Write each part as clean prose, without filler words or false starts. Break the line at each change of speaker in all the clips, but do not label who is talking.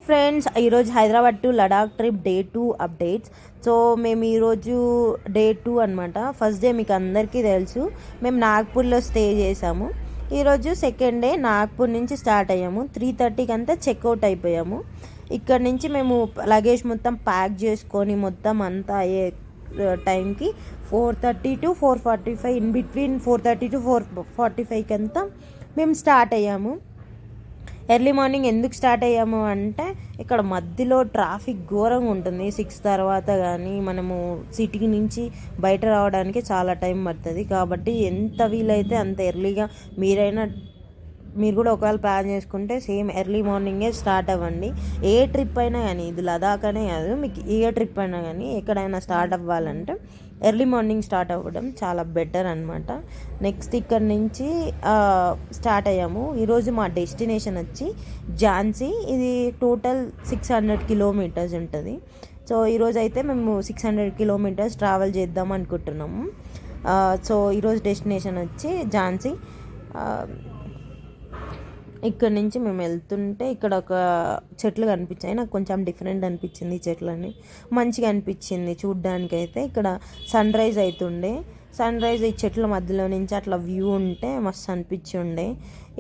Friends, ఈరోజు Hyderabad to Ladakh trip day 2 updates. So మేము ఈరోజు డే 2 అనమాట. ఫస్ట్ డే మీకు అందరికీ తెలుసు, మేము నాగ్పూర్లో స్టే చేసాము. ఈరోజు సెకండ్ డే నాగ్పూర్ నుంచి స్టార్ట్ అయ్యాము. 3:30కి అంతా చెక్అవుట్ అయిపోయాము. ఇక్కడ నుంచి మేము లగేజ్ మొత్తం ప్యాక్ చేసుకొని మొత్తం అంతా అయ్యే టైంకి 4:30 to 4:45, ఇన్ బిట్వీన్ 4:30 to 4:45కి అంతా మేము స్టార్ట్ అయ్యాము. ఎర్లీ మార్నింగ్ ఎందుకు స్టార్ట్ అయ్యాము అంటే, ఇక్కడ మధ్యలో ట్రాఫిక్ ఘోరంగా ఉంటుంది. 6 తర్వాత కానీ మనము సిటీ నుంచి బయట రావడానికి చాలా టైం పడుతుంది. కాబట్టి ఎంత వీలైతే అంత ఎర్లీగా మీరు కూడా ఒకవేళ ప్లాన్ చేసుకుంటే సేమ్ ఎర్లీ మార్నింగే స్టార్ట్ అవ్వండి. ఏ ట్రిప్ అయినా కానీ, ఇది లదాఖ్ అనే కాదు, మీకు ఏ ట్రిప్ అయినా కానీ ఎక్కడైనా స్టార్ట్ అవ్వాలంటే ఎర్లీ మార్నింగ్ స్టార్ట్ అవ్వడం చాలా బెటర్ అనమాట. నెక్స్ట్ ఇక్కడ నుంచి స్టార్ట్ అయ్యాము. ఈరోజు మా డెస్టినేషన్ వచ్చి ఝాన్సీ. ఇది టోటల్ 600 కిలోమీటర్స్ ఉంటుంది. సో ఈరోజు అయితే మేము 600 కిలోమీటర్స్ ట్రావెల్ చేద్దాం అనుకుంటున్నాము. సో ఈరోజు డెస్టినేషన్ వచ్చి ఝాన్సీ. ఇక్కడ నుంచి మేము వెళ్తుంటే ఇక్కడ ఒక చెట్లు కనిపించాయి. నాకు కొంచెం డిఫరెంట్ అనిపించింది. ఈ చెట్లని మంచిగా అనిపించింది చూడ్డానికి. అయితే ఇక్కడ సన్ రైజ్ అవుతుండే. సన్ రైజ్ ఈ చెట్ల మధ్యలో నుంచి అట్లా వ్యూ ఉంటే మస్తు అనిపించుండే.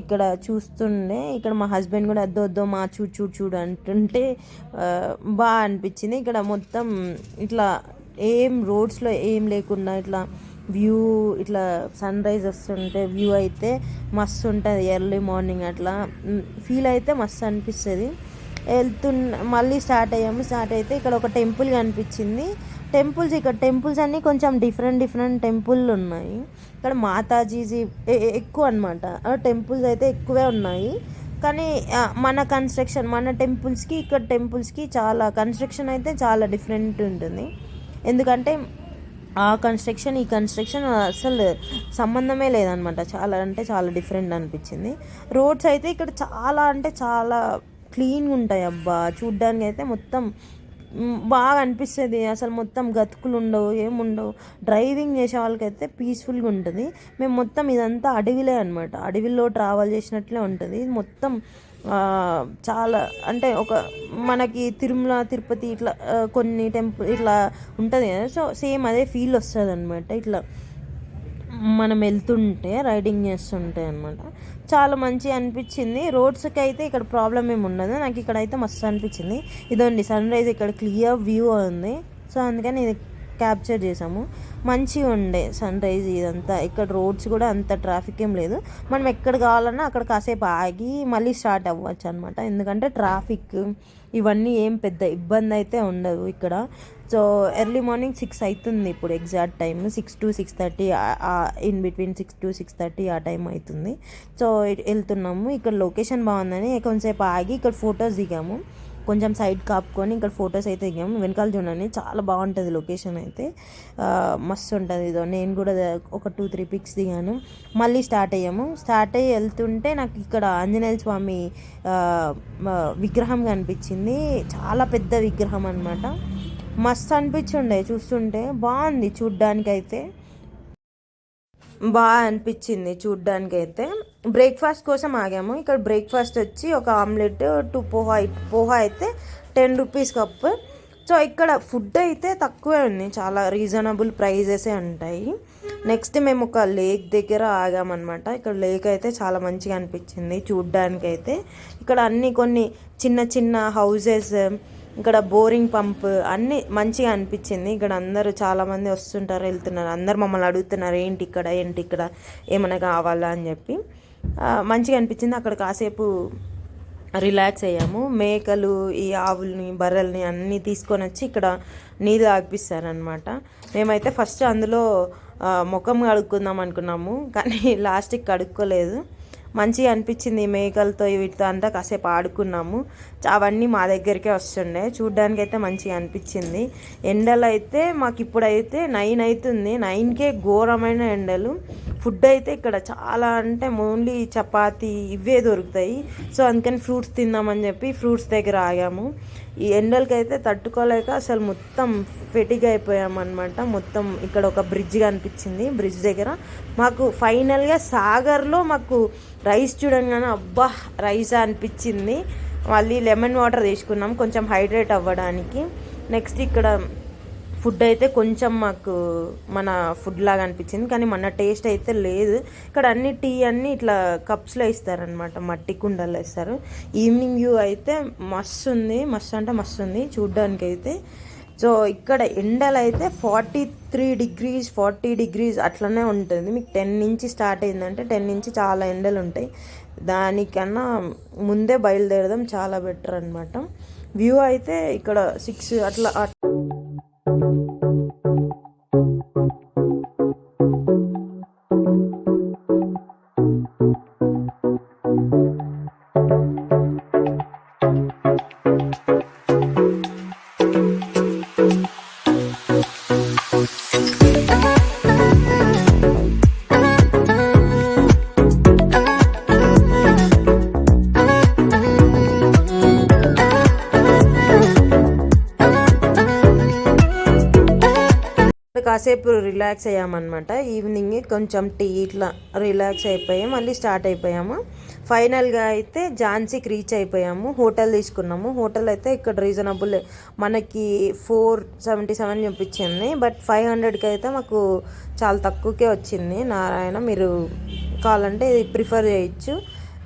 ఇక్కడ చూస్తుండే. ఇక్కడ మా హస్బెండ్ కూడా వద్దో మా చూడు అంటుంటే బాగా అనిపించింది. ఇక్కడ మొత్తం ఇట్లా ఏం రోడ్స్లో ఏం లేకుండా ఇట్లా వ్యూ, ఇట్లా సన్ రైజ్ వస్తుంటే వ్యూ అయితే మస్తు ఉంటుంది. ఎర్లీ మార్నింగ్ అట్లా ఫీల్ అయితే మస్తు అనిపిస్తుంది. మళ్ళీ స్టార్ట్ అయ్యాము. స్టార్ట్ అయితే ఇక్కడ ఒక టెంపుల్ కనిపించింది. ఇక్కడ టెంపుల్స్ అన్నీ కొంచెం డిఫరెంట్ టెంపుల్ ఉన్నాయి. ఇక్కడ మాతాజీజీ ఎక్కువ అనమాట. టెంపుల్స్ అయితే ఎక్కువే ఉన్నాయి. కానీ మన టెంపుల్స్కి ఇక్కడ టెంపుల్స్కి చాలా కన్స్ట్రక్షన్ అయితే చాలా డిఫరెంట్ ఉంటుంది. ఎందుకంటే ఆ కన్స్ట్రక్షన్ ఈ కన్స్ట్రక్షన్ అసలు సంబంధమే లేదనమాట. చాలా అంటే చాలా డిఫరెంట్ అనిపించింది. రోడ్స్ అయితే ఇక్కడ చాలా క్లీన్గా ఉంటాయి. అబ్బా, చూడ్డానికి అయితే మొత్తం బాగా అనిపిస్తుంది. అసలు మొత్తం గతుకులు ఉండవు, ఏముండవు. డ్రైవింగ్ చేసే వాళ్ళకైతే పీస్ఫుల్గా ఉంటుంది. మేము మొత్తం ఇదంతా అడవిలే అనమాట. అడవిలో ట్రావెల్ చేసినట్లే ఉంటుంది. మొత్తం చాలా అంటే ఒక మనకి తిరుమల, తిరుపతి ఇట్లా కొన్ని టెంపుల్ ఇట్లా ఉంటుంది కదా. సో సేమ్ అదే ఫీల్ వస్తుంది అనమాట. ఇట్లా మనం వెళ్తుంటే రైడింగ్ చేస్తుంటే అనమాట. చాలా మంచిగా అనిపించింది. రోడ్స్కి అయితే ఇక్కడ ప్రాబ్లం ఏమి ఉండదు. నాకు ఇక్కడ అయితే మస్తు అనిపించింది. ఇదండి సన్ రైజ్, ఇక్కడ క్లియర్ వ్యూ ఉంది. సో అందుకని ఇది క్యాప్చర్ చేసాము. మంచిగా ఉండే సన్ రైజ్ ఇదంతా. ఇక్కడ రోడ్స్ కూడా అంత ట్రాఫిక్ ఏం లేదు. మనం ఎక్కడ కావాలన్నా అక్కడ కాసేపు ఆగి మళ్ళీ స్టార్ట్ అవ్వచ్చు అనమాట. ఎందుకంటే ట్రాఫిక్ ఇవన్నీ ఏం పెద్ద ఇబ్బంది అయితే ఉండదు ఇక్కడ. సో ఎర్లీ మార్నింగ్ 6 అవుతుంది ఇప్పుడు. Exact time 6 to 6:30, in between 6 to 6:30 ఆ టైం అవుతుంది. సో వెళ్తున్నాము. ఇక్కడ లొకేషన్ బాగుందని కొంచెంసేపు ఆగి ఇక్కడ ఫొటోస్ దిగాము. కొంచెం సైడ్ కాపుకొని ఇక్కడ ఫొటోస్ అయితే దిగాము. వెనకాల చూడండి, చాలా బాగుంటుంది లొకేషన్ అయితే. మస్తు ఉంటుంది. ఇదో నేను కూడా ఒక 2-3 పిక్స్ దిగాను. మళ్ళీ స్టార్ట్ అయ్యాము. స్టార్ట్ అయ్యి వెళ్తుంటే నాకు ఇక్కడ ఆంజనేయ స్వామి విగ్రహం కనిపించింది. చాలా పెద్ద విగ్రహం అనమాట. మస్తు అనిపించుండే చూస్తుంటే. బాగుంది చూడ్డానికి అయితే, బాగా అనిపించింది చూడ్డానికి అయితే. బ్రేక్ఫాస్ట్ కోసం ఆగాము. ఇక్కడ బ్రేక్ఫాస్ట్ వచ్చి ఒక ఆమ్లెట్, 2 పోహా అయితే 10 రూపీస్ కప్. సో ఇక్కడ ఫుడ్ అయితే తక్కువే ఉంది. చాలా రీజనబుల్ ప్రైజెసే ఉంటాయి. నెక్స్ట్ మేము ఒక లేక్ దగ్గర ఆగామన్నమాట. ఇక్కడ లేక్ అయితే చాలా మంచిగా అనిపించింది చూడ్డానికి అయితే. ఇక్కడ కొన్ని చిన్న హౌజెస్, ఇక్కడ బోరింగ్ పంప్ అన్నీ మంచిగా అనిపించింది. ఇక్కడ అందరూ చాలామంది వస్తుంటారు, వెళ్తున్నారు. అందరు మమ్మల్ని అడుగుతున్నారు ఏంటి ఇక్కడ ఏమైనా కావాలా అని చెప్పి. మంచిగా అనిపించింది. అక్కడ కాసేపు రిలాక్స్ అయ్యాము. మేకలు, ఈ ఆవుల్ని, బర్రెల్ని అన్నీ తీసుకొని వచ్చి ఇక్కడ నీళ్ళు తాగిపిస్తారనమాట. మేమైతే ఫస్ట్ అందులో ముఖం కడుక్కుందాం అనుకున్నాము, కానీ లాస్ట్కి కడుక్కోలేదు. మంచిగా అనిపించింది. మేకలతో వీటితో అంతా కాసేపు ఆడుకున్నాము. అవన్నీ మా దగ్గరికే వస్తుండే. చూడ్డానికి అయితే మంచిగా అనిపించింది. ఎండలు అయితే మాకు ఇప్పుడైతే 9 అవుతుంది. 9కే ఘోరమైన ఎండలు. ఫుడ్ అయితే ఇక్కడ చాలా అంటే ఓన్లీ చపాతీ ఇవే దొరుకుతాయి. సో అందుకని ఫ్రూట్స్ తిందామని చెప్పి ఫ్రూట్స్ దగ్గర ఆగాము. ఈ ఎండలకైతే తట్టుకోలేక అసలు మొత్తం ఫెటిగ్ అయిపోయామన్నమాట. మొత్తం ఇక్కడ ఒక బ్రిడ్జ్ కనిపించింది. బ్రిడ్జ్ దగ్గర మాకు ఫైనల్గా సాగర్లో మాకు రైస్ చూడంగానే అబ్బా రైస్ అనిపించింది. మళ్ళీ లెమన్ వాటర్ తీసుకున్నాం కొంచెం హైడ్రేట్ అవ్వడానికి. నెక్స్ట్ ఇక్కడ ఫుడ్ అయితే కొంచెం మాకు మన ఫుడ్ లాగా అనిపించింది, కానీ మన టేస్ట్ అయితే లేదు. ఇక్కడ అన్ని టీ అన్నీ ఇట్లా కప్స్లో ఇస్తారనమాట, మట్టి కుండల్లో ఇస్తారు. ఈవినింగ్ వ్యూ అయితే మస్తు ఉంది, మస్తు అంటే మస్తు ఉంది చూడ్డానికి అయితే. సో ఇక్కడ ఎండలు అయితే 43 degrees 40 degrees అట్లనే ఉంటుంది. మీకు 10 నుంచి స్టార్ట్ అయిందంటే 10 నుంచి చాలా ఎండలు ఉంటాయి. దానికన్నా ముందే బయలుదేరడం చాలా బెటర్ అనమాట. వ్యూ అయితే ఇక్కడ 6 అట్లా కాసేపు రిలాక్స్ అయ్యామన్నమాట. ఈవినింగ్ కొంచెం టీ ఇట్లా రిలాక్స్ అయిపోయాము, మళ్ళీ స్టార్ట్ అయిపోయాము. ఫైనల్గా అయితే ఝాన్సీకి రీచ్ అయిపోయాము. హోటల్ తీసుకున్నాము. హోటల్ అయితే ఇక్కడ రీజనబుల్, మనకి 477 చూపించింది, బట్ 500కి అయితే మాకు చాలా తక్కువకే వచ్చింది. నారాయణ, మీరు కావాలంటే ఇది ప్రిఫర్ చేయొచ్చు.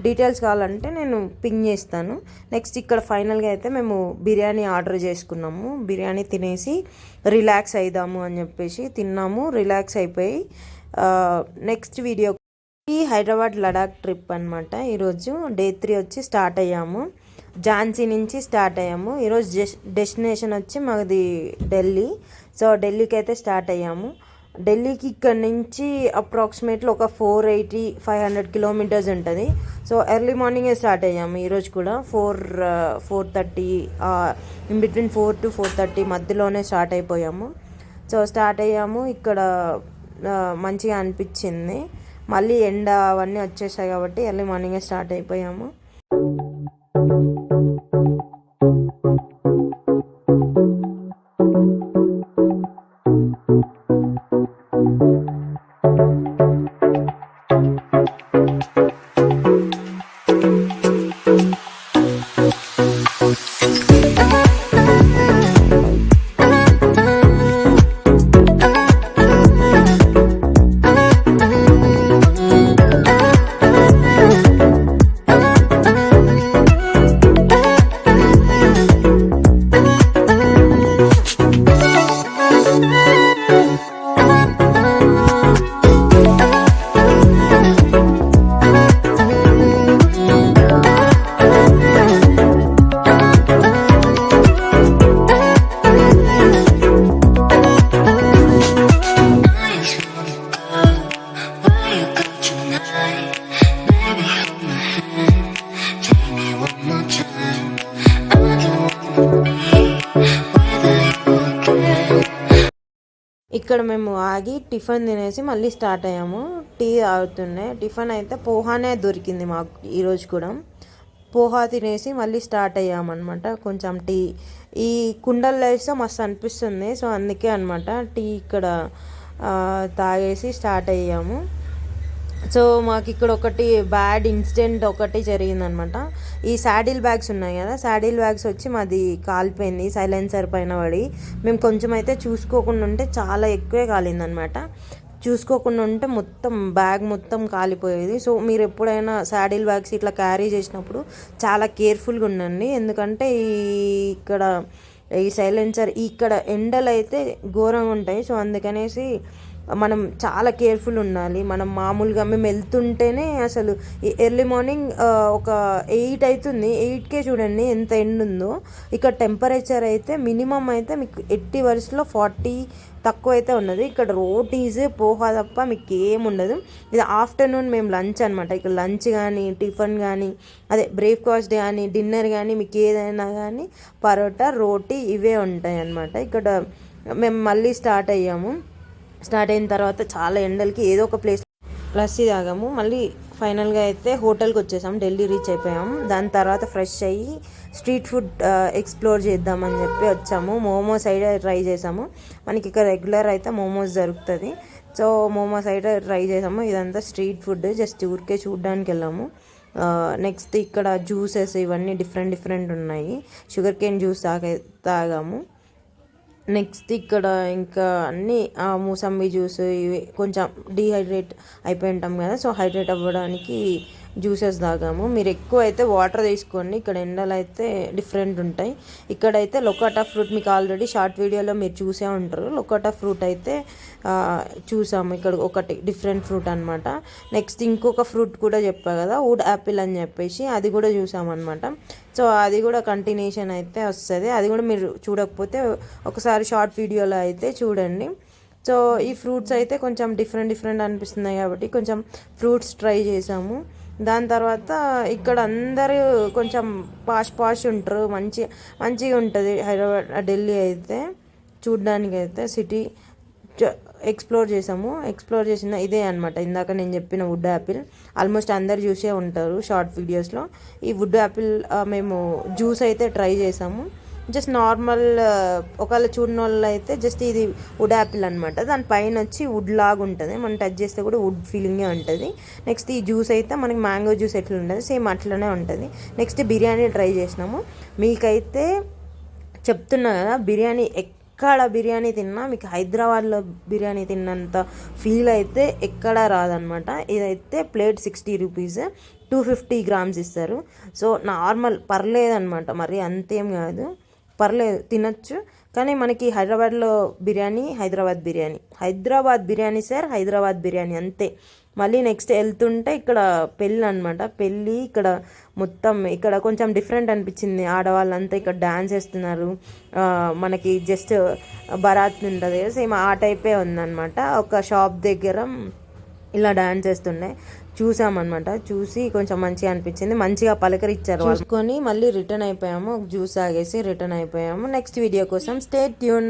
డీటెయిల్స్ కావాలంటే నేను పింగ్ చేస్తాను. నెక్స్ట్ ఇక్కడ ఫైనల్గా అయితే మేము బిర్యానీ ఆర్డర్ చేసుకున్నాము. బిర్యానీ తినేసి రిలాక్స్ అయిదాము అని చెప్పేసి తిన్నాము, రిలాక్స్ అయిపోయి next video Hyderabad Ladakh trip అనమాట. ఈరోజు డే 3 వచ్చి స్టార్ట్ అయ్యాము. ఝాన్సీ నుంచి స్టార్ట్ అయ్యాము. ఈరోజు డెస్టినేషన్ వచ్చి మాది ఢిల్లీ. సో ఢిల్లీకి అయితే స్టార్ట్ అయ్యాము. ఢిల్లీకి ఇక్కడ నుంచి అప్రాక్సిమేట్లీ ఒక 480-500 కిలోమీటర్స్ ఉంటుంది. సో ఎర్లీ మార్నింగే స్టార్ట్ అయ్యాము. ఈరోజు కూడా 4:30 ఇన్ బిట్వీన్ 4 to 4:30 మధ్యలోనే స్టార్ట్ అయిపోయాము. సో స్టార్ట్ అయ్యాము. ఇక్కడ మంచిగా అనిపించింది. మళ్ళీ ఎండ అవన్నీ వచ్చేసాయి కాబట్టి ఎర్లీ మార్నింగే స్టార్ట్ అయిపోయాము. ఇక్కడ మేము ఆగి టిఫిన్ తినేసి మళ్ళీ స్టార్ట్ అయ్యాము. టీ తాగుతుండే. టిఫిన్ అయితే పోహానే దొరికింది మాకు ఈరోజు కూడా. పోహా తినేసి మళ్ళీ స్టార్ట్ అయ్యామన్నమాట. కొంచెం టీ ఈ కుండల్లో వేస్తే మస్తు అనిపిస్తుంది. సో అందుకే అనమాట టీ ఇక్కడ తాగేసి స్టార్ట్ అయ్యాము. సో మాకు ఇక్కడ ఒకటి బ్యాడ్ ఇన్సిడెంట్ ఒకటి జరిగిందనమాట. ఈ శాడిల్ బ్యాగ్స్ ఉన్నాయి కదా, శాడిల్ బ్యాగ్స్ వచ్చి మాది కాలిపోయింది సైలెన్సర్ పైన పడి. మేము కొంచెం అయితే చూసుకోకుండా ఉంటే చాలా ఎక్కువే కాలిందనమాట. చూసుకోకుండా ఉంటే మొత్తం బ్యాగ్ మొత్తం కాలిపోయేది. సో మీరు ఎప్పుడైనా శాడిల్ బ్యాగ్స్ ఇట్లా క్యారీ చేసినప్పుడు చాలా కేర్ఫుల్గా ఉండండి. ఎందుకంటే ఇక్కడ ఈ సైలెన్సర్ ఇక్కడ ఎండలు అయితే ఘోరంగా ఉంటాయి. సో అందుకనేసి మనం చాలా కేర్ఫుల్ ఉండాలి. మనం మామూలుగా మేము వెళ్తుంటేనే అసలు ఎర్లీ మార్నింగ్ ఒక 8 అవుతుంది, 8కే చూడండి ఎంత ఎండ ఉందో. ఇక్కడ టెంపరేచర్ అయితే మినిమం అయితే మీకు 80 వయసులో 40 తక్కువ అయితే ఉన్నది. ఇక్కడ రోటీస్ పోహా తప్ప మీకు ఏముండదు. ఇది ఆఫ్టర్నూన్ మేము లంచ్ అనమాట. ఇక్కడ లంచ్ కానీ టిఫిన్ కానీ అదే బ్రేక్ఫాస్ట్ కానీ డిన్నర్ కానీ మీకు ఏదైనా కానీ పరోటా రోటీ ఇవే ఉంటాయి అన్నమాట. ఇక్కడ మేము మళ్ళీ స్టార్ట్ అయ్యాము. స్టార్ట్ అయిన తర్వాత చాలా ఎండలకి ఏదో ఒక ప్లేస్ లస్సీ తాగాము. మళ్ళీ ఫైనల్గా అయితే హోటల్కి వచ్చేసాము. ఢిల్లీ రీచ్ అయిపోయాము. దాని తర్వాత ఫ్రెష్ అయ్యి స్ట్రీట్ ఫుడ్ ఎక్స్ప్లోర్ చేద్దామని చెప్పి వచ్చాము. మోమోస్ అయితే ట్రై చేసాము. మనకి ఇక్కడ రెగ్యులర్ అయితే మోమోస్ దొరుకుతుంది. సో మోమోస్ అయితే ట్రై చేసాము. ఇదంతా స్ట్రీట్ ఫుడ్, జస్ట్ ఊరికే చూడడానికి వెళ్ళాము. నెక్స్ట్ ఇక్కడ జ్యూసెస్ ఇవన్నీ డిఫరెంట్ ఉన్నాయి. షుగర్ కేన్ జ్యూస్ తాగాము. నెక్స్ట్ ఇక్కడ ఇంకా అన్నీ మూసంబి జ్యూస్ ఇవి కొంచెం డీహైడ్రేట్ అయిపోయి ఉంటాం కదా, సో హైడ్రేట్ అవ్వడానికి జ్యూసెస్ తాగాము. మీరు ఎక్కువ అయితే వాటర్ తీసుకోండి, ఇక్కడ ఎండలు అయితే డిఫరెంట్ ఉంటాయి. ఇక్కడైతే లొకాటా ఫ్రూట్ మీకు ఆల్రెడీ షార్ట్ వీడియోలో మీరు చూసే ఉంటారు. లొకాటా ఫ్రూట్ అయితే చూసాము, ఇక్కడ ఒకటి డిఫరెంట్ ఫ్రూట్ అనమాట. నెక్స్ట్ ఇంకొక ఫ్రూట్ కూడా చెప్పా కదా, వుడ్ యాపిల్ అని చెప్పేసి, అది కూడా చూసామన్నమాట. సో అది కూడా కంటిన్యూషన్ అయితే వస్తుంది, అది కూడా మీరు చూడకపోతే ఒకసారి షార్ట్ వీడియోలో అయితే చూడండి. సో ఈ ఫ్రూట్స్ అయితే కొంచెం డిఫరెంట్ అనిపిస్తున్నాయి కాబట్టి కొంచెం ఫ్రూట్స్ ట్రై చేసాము. దాని తర్వాత ఇక్కడ అందరూ కొంచెం పాష్ ఉంటారు, మంచిగా ఉంటుంది హైదరాబాద్ ఢిల్లీ అయితే. చూడ్డానికి అయితే సిటీ ఎక్స్ప్లోర్ చేసిన ఇదే అనమాట ఇందాక నేను చెప్పిన వుడ్ యాపిల్. ఆల్మోస్ట్ అందరు చూసే ఉంటారు షార్ట్ వీడియోస్లో. ఈ వుడ్ యాపిల్ మేము జ్యూస్ అయితే ట్రై చేసాము. జస్ట్ నార్మల్ ఒకవేళ చూడని వాళ్ళు అయితే జస్ట్ ఇది వుడ్ యాపిల్ అనమాట, దానిపైన వచ్చి వుడ్ లాగా ఉంటుంది, మనం టచ్ చేస్తే కూడా వుడ్ ఫీలింగే ఉంటుంది. నెక్స్ట్ ఈ జ్యూస్ అయితే మనకి మ్యాంగో జ్యూస్ ఎట్లా ఉంటుంది సేమ్ అట్లనే ఉంటుంది. నెక్స్ట్ బిర్యానీ ట్రై చేసినాము. మీకైతే చెప్తున్నా కదా, ఎక్కడ బిర్యానీ తిన్నా మీకు హైదరాబాద్లో బిర్యానీ తిన్నంత ఫీల్ అయితే ఎక్కడా రాదనమాట. ఇదైతే ప్లేట్ 60 రూపీస్, 250 గ్రామ్స్ ఇస్తారు. సో నార్మల్ పర్లేదనమాట, మరి అంతేం కాదు, పర్లేదు తినచ్చు. కానీ మనకి హైదరాబాద్లో బిర్యానీ హైదరాబాద్ బిర్యానీ సార్, హైదరాబాద్ బిర్యానీ అంతే. మళ్ళీ నెక్స్ట్ వెళ్తుంటే ఇక్కడ పెళ్ళి అనమాట. పెళ్ళి ఇక్కడ మొత్తం ఇక్కడ కొంచెం డిఫరెంట్ అనిపించింది. ఆడవాళ్ళంతా ఇక్కడ డ్యాన్స్ వేస్తున్నారు, మనకి జస్ట్ బరాత్ ఉంటుంది సేమ్ ఆ టైపే ఉందన్నమాట. ఒక షాప్ దగ్గర ఇలా డ్యాన్స్ వేస్తుండే చూసామన్నమాట. చూసి కొంచెం మంచిగా అనిపించింది, మంచిగా పలకరిచ్చారు. చూసుకొని మళ్ళీ రిటర్న్ అయిపోయాము, జ్యూస్ తాగేసి రిటర్న్ అయిపోయాము. నెక్స్ట్ వీడియో కోసం స్టే ట్యూన్.